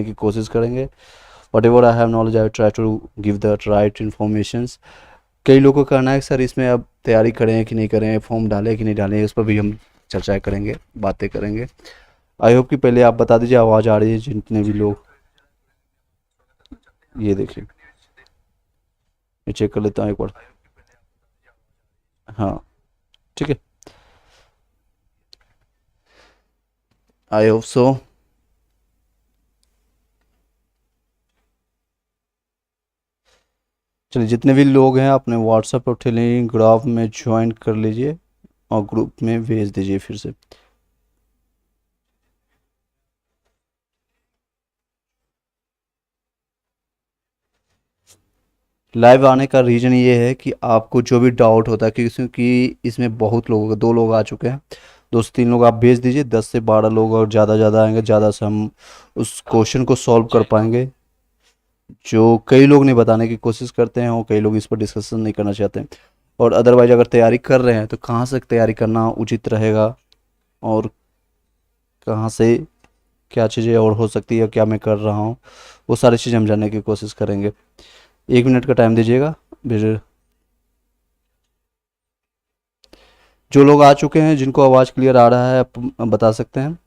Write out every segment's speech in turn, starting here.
की कोशिश करेंगे। Whatever I have knowledge I try to give the right informations. कई लोगों का कहना है कि सर इसमें अब तैयारी करें कि नहीं करें, फॉर्म डालें कि नहीं डालें, इस पर भी हम चर्चा करेंगे, बातें करेंगे। आई होप कि पहले आप बता दीजिए आवाज़ आ रही है जितने भी लोग। ये देखिए, मैं चेक कर लेता हूँ एक बार। हाँ, ठीक है, आई होप सो। चलिए, जितने भी लोग हैं अपने व्हाट्सएप और टेलीग्राफ में ज्वाइन कर लीजिए और ग्रुप में भेज दीजिए फिर से। लाइव आने का रीज़न ये है कि आपको जो भी डाउट होता है, क्योंकि इसमें बहुत लोग, 2 लोग आ चुके हैं, 2 से 3 लोग आप भेज दीजिए, 10 से 12 लोग और ज़्यादा ज़्यादा आएंगे, ज़्यादा से हम उस क्वेश्चन को सॉल्व कर पाएंगे। जो कई लोग नहीं बताने की कोशिश करते हैं और कई लोग इस पर डिस्कशन नहीं करना चाहते हैं। और अदरवाइज अगर तैयारी कर रहे हैं तो कहाँ से तैयारी करना उचित रहेगा और कहाँ से क्या चीज़ें और हो सकती है, क्या मैं कर रहा हूँ, वो सारी चीज़ें हम जानने की कोशिश करेंगे। 1 मिनट का टाइम दीजिएगा। फिर जो लोग आ चुके हैं जिनको आवाज़ क्लियर आ रहा है आप बता सकते हैं।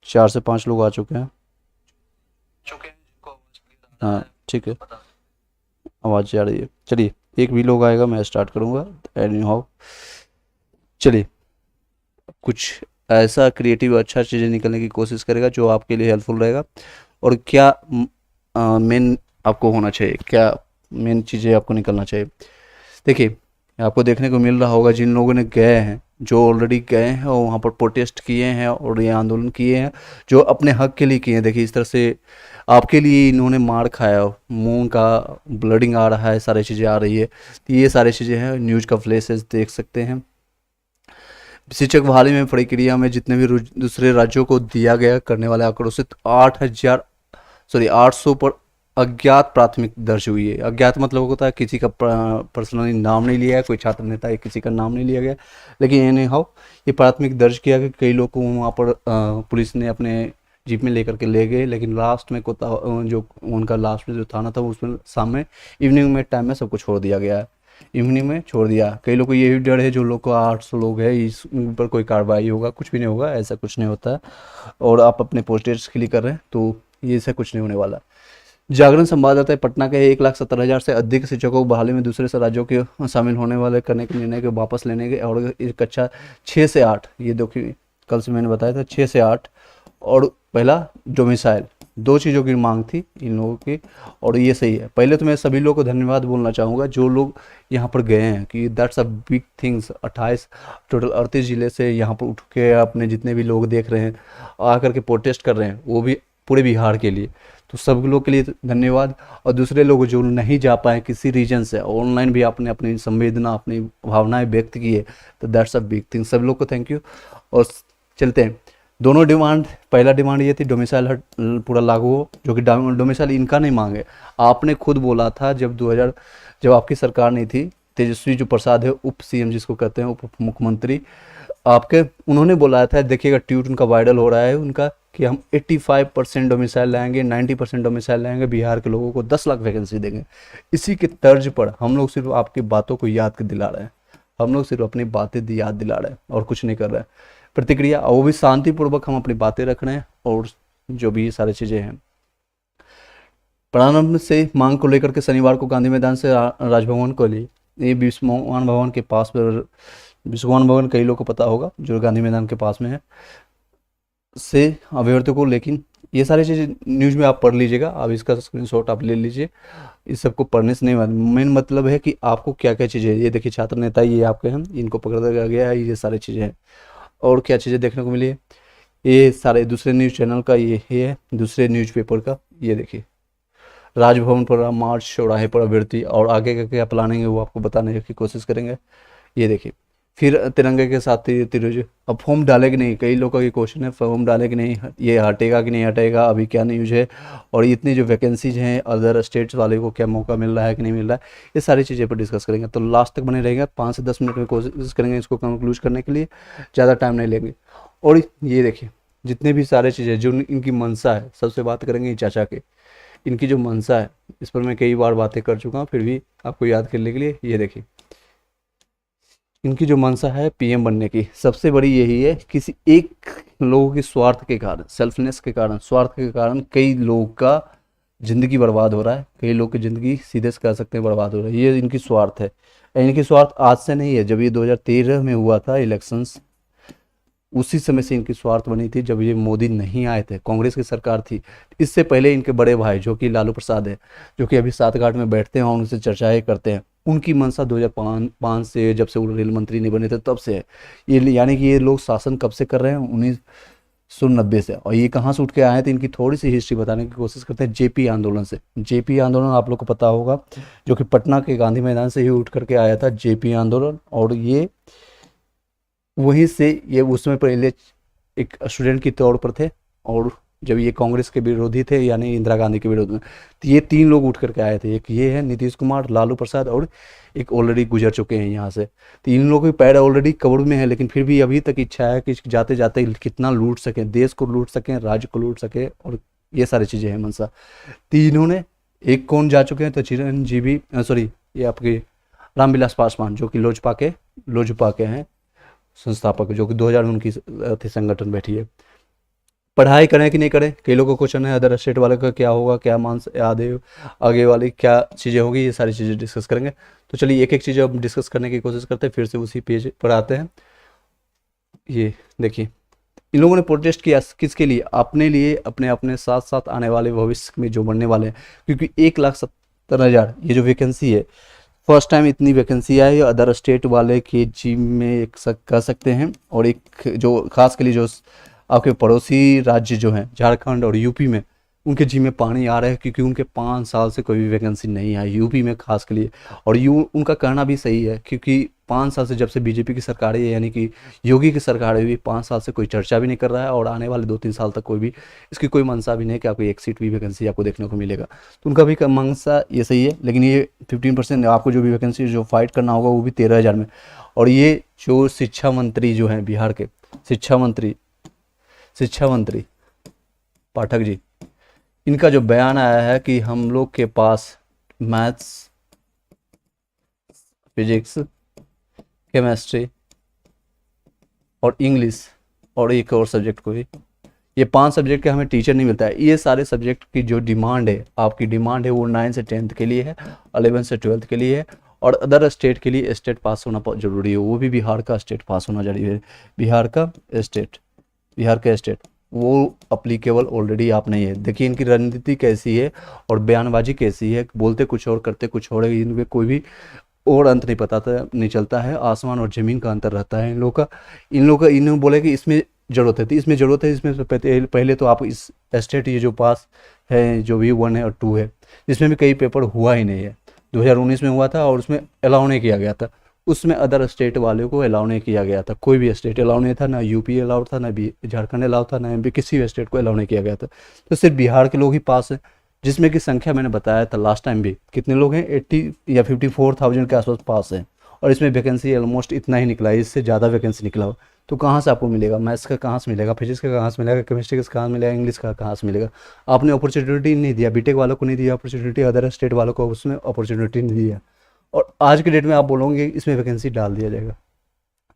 4 से 5 लोग आ चुके हैं। हाँ, ठीक है, आवाज़ आ रही है। चलिए, एक भी लोग आएगा मैं स्टार्ट करूँगा। एनी हाउ, चलिए, कुछ ऐसा क्रिएटिव अच्छा चीज़ें निकलने की कोशिश करेगा जो आपके लिए हेल्पफुल रहेगा। और क्या मेन आपको होना चाहिए, क्या मेन चीज़ें आपको निकलना चाहिए। देखिए, आपको देखने को मिल रहा होगा जिन लोगों ने गए हैं, जो ऑलरेडी गए हैं और वहाँ पर प्रोटेस्ट किए हैं और ये आंदोलन किए हैं, जो अपने हक के लिए किए हैं। देखिए, इस तरह से आपके लिए इन्होंने मार खाया, मुंह का ब्लडिंग आ रहा है, सारी चीज़ें आ रही है, तो ये सारी चीज़ें हैं, न्यूज़ का फ्लैशेस देख सकते हैं। शिक्षक बहाली में प्रक्रिया में जितने भी दूसरे राज्यों को दिया गया करने वाले आंकड़ों से 800 पर अज्ञात प्राथमिक दर्ज हुई है। अज्ञात मतलब होता है किसी का पर्सनली नाम नहीं लिया है, कोई छात्र नेता है किसी का नाम नहीं लिया गया, लेकिन एनी हाउ ये प्राथमिक दर्ज किया कि कई लोग को वहाँ पर पुलिस ने अपने जीप में लेकर के ले गए, लेकिन लास्ट में जो उनका लास्ट में जो थाना था उसमें सामने इवनिंग में टाइम में सबको छोड़ दिया गया है। इवनिंग में छोड़ दिया। कई लोग को ये भी डर है, जो लोग को 800 लोग है इस उन पर कोई कार्रवाई होगा, कुछ भी नहीं होगा, ऐसा कुछ नहीं होता है। और आप अपने पोस्टर्स के लिए कर रहे हैं तो ये ऐसा कुछ नहीं होने वाला। जागरण संवाददाता है पटना के 1,70,000 से अधिक शिक्षकों को बहाली में दूसरे से राज्यों के शामिल होने वाले करने के निर्णय के वापस लेने के। और एक कक्षा 6 से 8, ये देखिए कल से मैंने बताया था 6 से 8। और पहला डोमिसाइल, 2 चीज़ों की मांग थी इन लोगों की, और ये सही है। पहले तो मैं सभी लोगों को धन्यवाद बोलना चाहूँगा जो लोग यहाँ पर गए हैं, कि that's a big things. 28 total 38 ज़िले से यहाँ पर उठ के अपने जितने भी लोग देख रहे हैं आकर के प्रोटेस्ट कर रहे हैं, वो भी पूरे बिहार के लिए, तो सब लोग के लिए धन्यवाद। और दूसरे लोग जो नहीं जा पाए किसी रीजन से, ऑनलाइन भी आपने अपनी संवेदना अपनी भावनाएं व्यक्त की है, तो दैट्स अ बिग थिंग। सब लोग को थैंक यू। और चलते हैं, दोनों डिमांड, पहला डिमांड ये थी डोमिसाइल हट पूरा लागू हो, जो कि डोमिसाइल इनका नहीं मांगे। आपने खुद बोला था जब 2000 जब आपकी सरकार नहीं थी, तेजस्वी जो प्रसाद है उप सीएम जिसको कहते हैं, उप मुख्यमंत्री आपके, उन्होंने बोला था, देखिएगा ट्वीट उनका वायरल हो रहा है उनका, कि हम 85% डोमिसाइल लाएंगे, 90% डोमिसाइल लाएंगे, बिहार के लोगों को 10 लाख वैकेंसी देंगे। इसी के तर्ज पर हम लोग सिर्फ आपकी बातों को याद कर दिला रहे हैं, हम लोग सिर्फ अपनी बातें याद दिला रहे हैं और कुछ नहीं कर रहे हैं। प्रतिक्रिया वो भी शांतिपूर्वक हम अपनी बातें रख रहे हैं, और जो भी ये सारी चीज़ें हैं। प्रारंभ से मांग को लेकर के शनिवार को गांधी मैदान से राजभवन को ली, ये विश्वमान भवन के पास पर, विश्वमान भवन कई लोग को पता होगा जो गांधी मैदान के पास में है, से अभ्यर्थियों को। लेकिन ये सारी चीज़ें न्यूज़ में आप पढ़ लीजिएगा, आप इसका स्क्रीनशॉट आप ले लीजिए। इस सबको पढ़ने से नहीं, मेन मतलब है कि आपको क्या क्या चीज़ें, ये देखिए छात्र नेता ये आपके हैं, इनको पकड़ दिया गया है, ये सारी चीज़ें हैं। और क्या चीज़ें देखने को मिली है, ये सारे दूसरे न्यूज़ चैनल का ये है, दूसरे न्यूज़पेपर का, ये देखिए राजभवन पर मार्च, चौराहे पर अभ्यर्थी, और आगे का क्या प्लानिंग है वो आपको बताने की कोशिश करेंगे। ये देखिए, फिर तिरंगे के साथ तिरंगे, अब फॉर्म डाले कि नहीं, कई लोगों का ये क्वेश्चन है, फॉर्म डाले कि नहीं, ये हटेगा कि नहीं हटेगा, अभी क्या न्यूज़ है, और इतनी जो वैकेंसीज हैं अदर स्टेट्स वाले को क्या मौका मिल रहा है कि नहीं मिल रहा है, ये सारी चीज़ें पर डिस्कस करेंगे। तो लास्ट तक बने रहेगा, 5 से 10 मिनट में कोशिश करेंगे इसको कंक्लूज करने के लिए, ज़्यादा टाइम नहीं लेंगे। और ये देखिए, जितने भी सारे चीज़ें जो इनकी मंशा है, सबसे बात करेंगे चाचा के। इनकी जो मंशा है, इस पर मैं कई बार बातें कर चुका हूँ, फिर भी आपको याद करने के लिए ये देखिए, इनकी जो मंशा है पीएम बनने की, सबसे बड़ी यही है। किसी एक लोगों के स्वार्थ के कारण, सेल्फनेस के कारण, स्वार्थ के कारण कई लोगों का ज़िंदगी बर्बाद हो रहा है, कई लोग की ज़िंदगी सीधे से कह सकते हैं बर्बाद हो रहा है। ये इनकी स्वार्थ है। इनकी स्वार्थ आज से नहीं है, जब ये 2013 में हुआ था इलेक्शंस, उसी समय से इनकी स्वार्थ बनी थी, जब ये मोदी नहीं आए थे, कांग्रेस की सरकार थी। इससे पहले इनके बड़े भाई जो कि लालू प्रसाद है, जो कि अभी सात घाट में बैठते हैं और उनसे चर्चाएं करते हैं, उनकी मंशा 2005 से, जब से वो रेल मंत्री नहीं बने थे तब से है। ये यानी कि ये लोग शासन कब से कर रहे हैं, 1990 से। और ये कहाँ से उठ के आए थे, इनकी थोड़ी सी हिस्ट्री बताने की कोशिश करते हैं। जेपी आंदोलन से। जेपी आंदोलन आप लोग को पता होगा, जो कि पटना के गांधी मैदान से ही उठ करके आया था जेपी आंदोलन। और ये वहीं से, ये उसमें पहले एक स्टूडेंट के तौर पर थे, और जब ये कांग्रेस के विरोधी थे, यानी इंदिरा गांधी के विरोध में, तो ये तीन लोग उठ करके आए थे। एक ये है नीतीश कुमार, लालू प्रसाद, और एक ऑलरेडी गुजर चुके हैं यहाँ से। तो इन लोगों के पैर ऑलरेडी कब्र में है, लेकिन फिर भी अभी तक इच्छा है कि जाते जाते कितना लूट सकें, देश को लूट सकें, राज्य को लूट सकें, और ये सारी चीज़ें हैं मनसा। तो इन्होंने, एक कौन जा चुके हैं, तो चिरंजीवी, सॉरी, ये आपके रामविलास पासवान, जो कि लोजपा के हैं संस्थापक, जो कि 2000 में उनकी थी संगठन बैठी है। पढ़ाई करें कि नहीं करें, कई लोगों को क्वेश्चन है, अदर स्टेट वाले का क्या होगा, क्या मांस आगे वाली क्या चीज़ें होगी, ये सारी चीज़ें डिस्कस करेंगे। तो चलिए एक एक चीज़ अब डिस्कस करने की कोशिश करते हैं, फिर से उसी पेज पर आते हैं। ये देखिए, इन लोगों ने प्रोटेस्ट किया किसके लिए, अपने लिए, अपने अपने साथ साथ आने वाले भविष्य में जो बनने वाले हैं। क्योंकि 1,70,000 ये जो वैकेंसी है, फर्स्ट टाइम इतनी वैकेंसी आई, अदर स्टेट वाले के जिम में एक कह सकते हैं। और एक जो खास के लिए जो आपके पड़ोसी राज्य जो हैं, झारखंड और यूपी में, उनके जिम में पानी आ रहा है, क्योंकि उनके 5 साल से कोई भी वैकेंसी नहीं आई यूपी में खास के लिए। और उनका कहना भी सही है, क्योंकि 5 साल से, जब से बीजेपी की सरकार है, यानी कि योगी की सरकार है, भी 5 साल से कोई चर्चा भी नहीं कर रहा है, और आने वाले 2-3 साल तक कोई भी इसकी कोई मंशा भी नहीं कि आपको एक सीट भी वैकेंसी आपको देखने को मिलेगा। तो उनका भी मंशा ये सही है, लेकिन ये 15% आपको जो भी वैकेंसी जो फाइट करना होगा, वो भी 13,000 में। और ये जो शिक्षा मंत्री जो हैं बिहार के, शिक्षा मंत्री पाठक जी, इनका जो बयान आया है कि हम लोग के पास मैथ्स, फिजिक्स, केमिस्ट्री और इंग्लिश और एक और सब्जेक्ट को भी, ये 5 सब्जेक्ट के हमें टीचर नहीं मिलता है। ये सारे सब्जेक्ट की जो डिमांड है, आपकी डिमांड है, वो 9 से 10th के लिए है, 11 से 12th के लिए है, और अदर स्टेट के लिए स्टेट पास होना जरूरी है, वो भी बिहार का स्टेट पास होना जरूरी है। बिहार का स्टेट वो अप्लीकेबल ऑलरेडी आप नहीं है। देखिए इनकी रणनीति कैसी है और बयानबाजी कैसी है, बोलते कुछ और करते कुछ और है। इनमें कोई भी और अंत नहीं पता था, नहीं चलता है, आसमान और ज़मीन का अंतर रहता है इन लोग का। इन्होंने बोले कि इसमें ज़रूरत है, तो इसमें ज़रूरत है, इसमें पहले तो आप इस स्टेट ये जो पास है, जो भी 1 है और 2 है, जिसमें भी कई पेपर हुआ ही नहीं है। 2019 में हुआ था और उसमें अलाउ नहीं किया गया था, उसमें अदर स्टेट वाले को अलाउ नहीं किया गया था, कोई भी स्टेट अलाउ नहीं था, ना यूपी अलाउड था, ना झारखंड अलाउ था, ना एमपी, किसी भी स्टेट को अलाउ नहीं किया गया था। तो सिर्फ बिहार के लोग ही पास हैं, जिसमें की संख्या मैंने बताया था लास्ट टाइम भी, कितने लोग हैं, 80 या 54,000 के आसपास पास हैं। और इसमें वैकेंसी ऑलमोस्ट इतना ही निकला है, इससे ज़्यादा वैकेंसी निकला हो तो कहाँ से आपको मिलेगा, मैथ्स का कहाँ से मिलेगा, फिजिक्स का कहाँ से मिलेगा, केमिस्ट्री का कहाँ मिलेगा, इंग्लिश का कहाँ से मिलेगा। आपने अपॉर्चुनिटी नहीं दिया, बीटेक वालों को नहीं दिया अपॉर्चुनिटी, अदर स्टेट वालों को उसमें अपॉर्चुनिटी नहीं दिया। और आज के डेट में आप बोलोगे इसमें वैकेंसी डाल दिया जाएगा,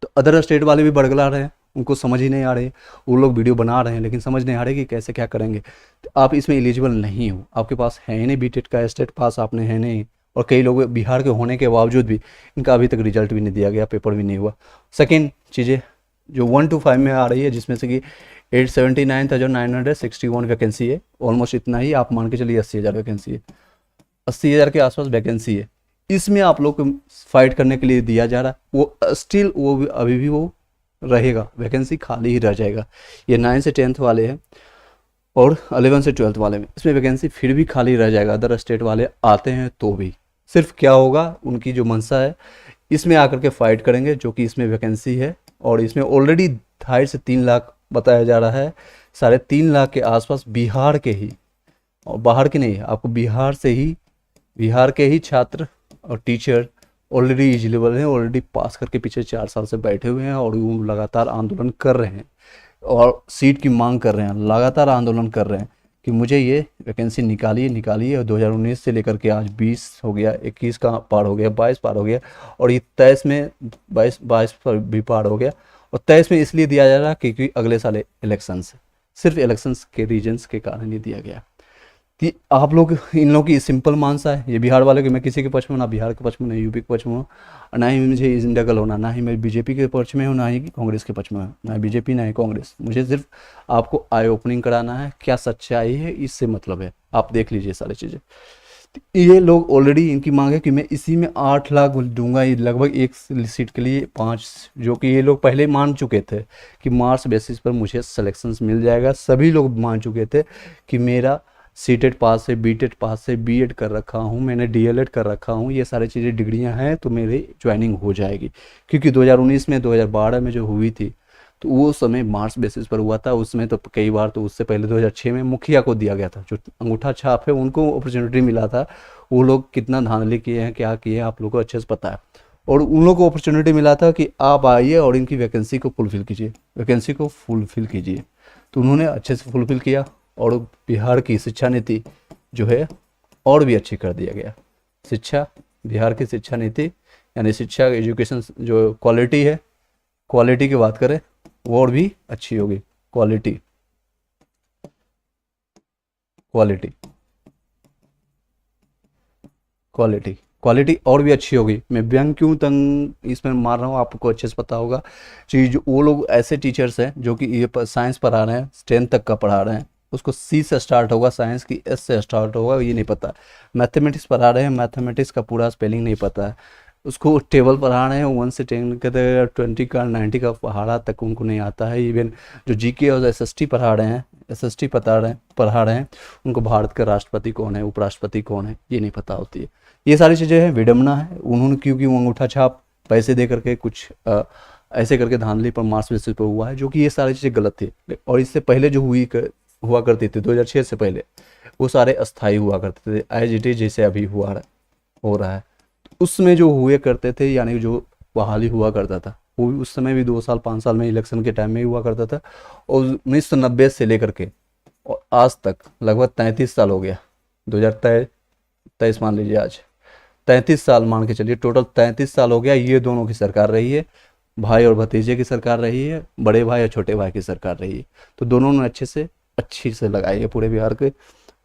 तो अदर स्टेट वाले भी बड़गला रहे हैं, उनको समझ ही नहीं आ रही, वो लोग वीडियो बना रहे हैं लेकिन समझ नहीं आ रही कि कैसे क्या करेंगे। तो आप इसमें एलिजिबल नहीं हो, आपके पास है ही नहीं बीटेक का स्टेट पास, आपने है नहीं। और कई लोग बिहार के होने के बावजूद भी इनका अभी तक रिजल्ट भी नहीं दिया गया, पेपर भी नहीं हुआ। सेकेंड चीज़ें जो 1 to 5 में आ रही है, जिसमें से कि 879,961 वैकेंसी है, ऑलमोस्ट इतना ही आप मान के चलिए 80,000 वैकेंसी है, 80,000 के आसपास वैकेंसी है। इसमें आप लोग को फाइट करने के लिए दिया जा रहा है, वो स्टिल वो अभी भी वो रहेगा, वैकेंसी खाली ही रह जाएगा। ये 9 से 10th वाले हैं और 11 से 12th वाले में, इसमें वैकेंसी फिर भी खाली रह जाएगा। अदर स्टेट वाले आते हैं तो भी सिर्फ क्या होगा, उनकी जो मंशा है इसमें आकर के फाइट करेंगे, जो कि इसमें वैकेंसी है। और इसमें ऑलरेडी 2.5 से 3 लाख बताया जा रहा है, 3.5 लाख के आसपास बिहार के ही, और बाहर के नहीं, आपको बिहार के ही छात्र और टीचर ऑलरेडी एलिजिबल हैं, ऑलरेडी पास करके पीछे 4 साल से बैठे हुए हैं और वो लगातार आंदोलन कर रहे हैं। और सीट की मांग कर रहे हैं, लगातार आंदोलन कर रहे हैं कि मुझे ये वैकेंसी निकालिए निकालिए। और 2019 से लेकर के आज 20 हो गया, 21 का पार हो गया, 22 पार हो गया, और ये 23 में 22 पर भी पार हो गया। और 23 में इसलिए दिया जा रहा है क्योंकि अगले साल इलेक्शंस, सिर्फ इलेक्शंस के रीजंस के कारण ये दिया गया कि आप लोग, इन लोगों की सिंपल मानसा है ये बिहार वाले कि मैं किसी के पक्ष में, ना बिहार के पक्ष में, ना यूपी के पक्ष में हूँ, ना ही मुझे इंडगल होना, ना ही मैं बीजेपी के पक्ष में हूँ, ना ही कांग्रेस के पक्ष में हूँ, ना बीजेपी ना ही कांग्रेस। मुझे सिर्फ आपको आई ओपनिंग कराना है, क्या सच्चाई है इससे मतलब है, आप देख लीजिए सारी चीज़ें। ये लोग ऑलरेडी, इनकी मांग है कि मैं इसी में 8 लाख दूंगा, ये लगभग एक सीट के लिए 5, जो कि ये लोग पहले मान चुके थे कि मार्क्स बेसिस पर मुझे सिलेक्शंस मिल जाएगा। सभी लोग मान चुके थे कि मेरा सीटेट पास है, बीटेट पास है, बीएड कर रखा हूँ, मैंने डीएलएड कर रखा हूँ, ये सारी चीज़ें डिग्रियाँ हैं तो मेरी ज्वाइनिंग हो जाएगी। क्योंकि 2019 में 2012 में जो हुई थी तो वो समय मार्क्स बेसिस पर हुआ था। उसमें तो कई बार, तो उससे पहले 2006 में मुखिया को दिया गया था, जो अंगूठा छाप है उनको अपॉर्चुनिटी मिला था। वो लोग कितना धांधली किए हैं, क्या किए हैं, आप लोगों को अच्छे से पता है। और उन लोगों को अपॉर्चुनिटी मिला था कि आप आइए और इनकी वैकेंसी को फुलफिल कीजिए, वैकेंसी को फुलफिल कीजिए। तो उन्होंने अच्छे से फुलफिल किया और बिहार की शिक्षा नीति जो है और भी अच्छी कर दिया गया। शिक्षा, बिहार की शिक्षा नीति यानी शिक्षा एजुकेशन जो क्वालिटी है, क्वालिटी की बात करें वो और भी अच्छी होगी। क्वालिटी क्वालिटी क्वालिटी क्वालिटी और भी अच्छी होगी। मैं व्यंग क्यों तंग इसमें मार रहा हूँ आपको अच्छे से पता होगा कि जो वो लोग ऐसे टीचर्स हैं जो कि ये साइंस पढ़ा रहे हैं, 10th तक का पढ़ा रहे हैं, उसको सी से स्टार्ट होगा, साइंस की एस से स्टार्ट होगा, ये नहीं पता। मैथमेटिक्स पढ़ा रहे हैं, मैथमेटिक्स का पूरा स्पेलिंग नहीं पता है, उसको टेबल पढ़ा रहे हैं 1 से 10 के 20 का 90 का पहाड़ा तक उनको नहीं आता है। इवन जो जीके और एसएसटी पढ़ा रहे हैं, एसएसटी पढ़ा रहे हैं, उनको भारत का राष्ट्रपति कौन है, उपराष्ट्रपति कौन है, ये नहीं पता होती है। ये सारी चीज़ें हैं, विडम्बना है। उन्होंने क्योंकि वो अंगूठा छाप पैसे दे करके कुछ ऐसे करके धांधली पर मार्क्स बेसिस पर हुआ है, जो कि ये सारी चीज़ें गलत थी। और इससे पहले जो हुआ करती थी 2006 से पहले, वो सारे अस्थाई हुआ करते थे, एज इट इज जैसे अभी हो रहा है। उसमें जो हुए करते थे, यानी जो बहाली हुआ करता था, वो भी उस समय भी 2 साल 5 साल में इलेक्शन के टाइम में ही हुआ करता था। और 1990 से लेकर के और आज तक लगभग 33 साल हो गया, 2023 मान लीजिए, आज 33 साल मान के चलिए, टोटल 33 साल हो गया। ये दोनों की सरकार रही है, भाई और भतीजे की सरकार रही है, बड़े भाई और छोटे भाई की सरकार रही है। तो दोनों ने अच्छी से लगाई है पूरे बिहार के।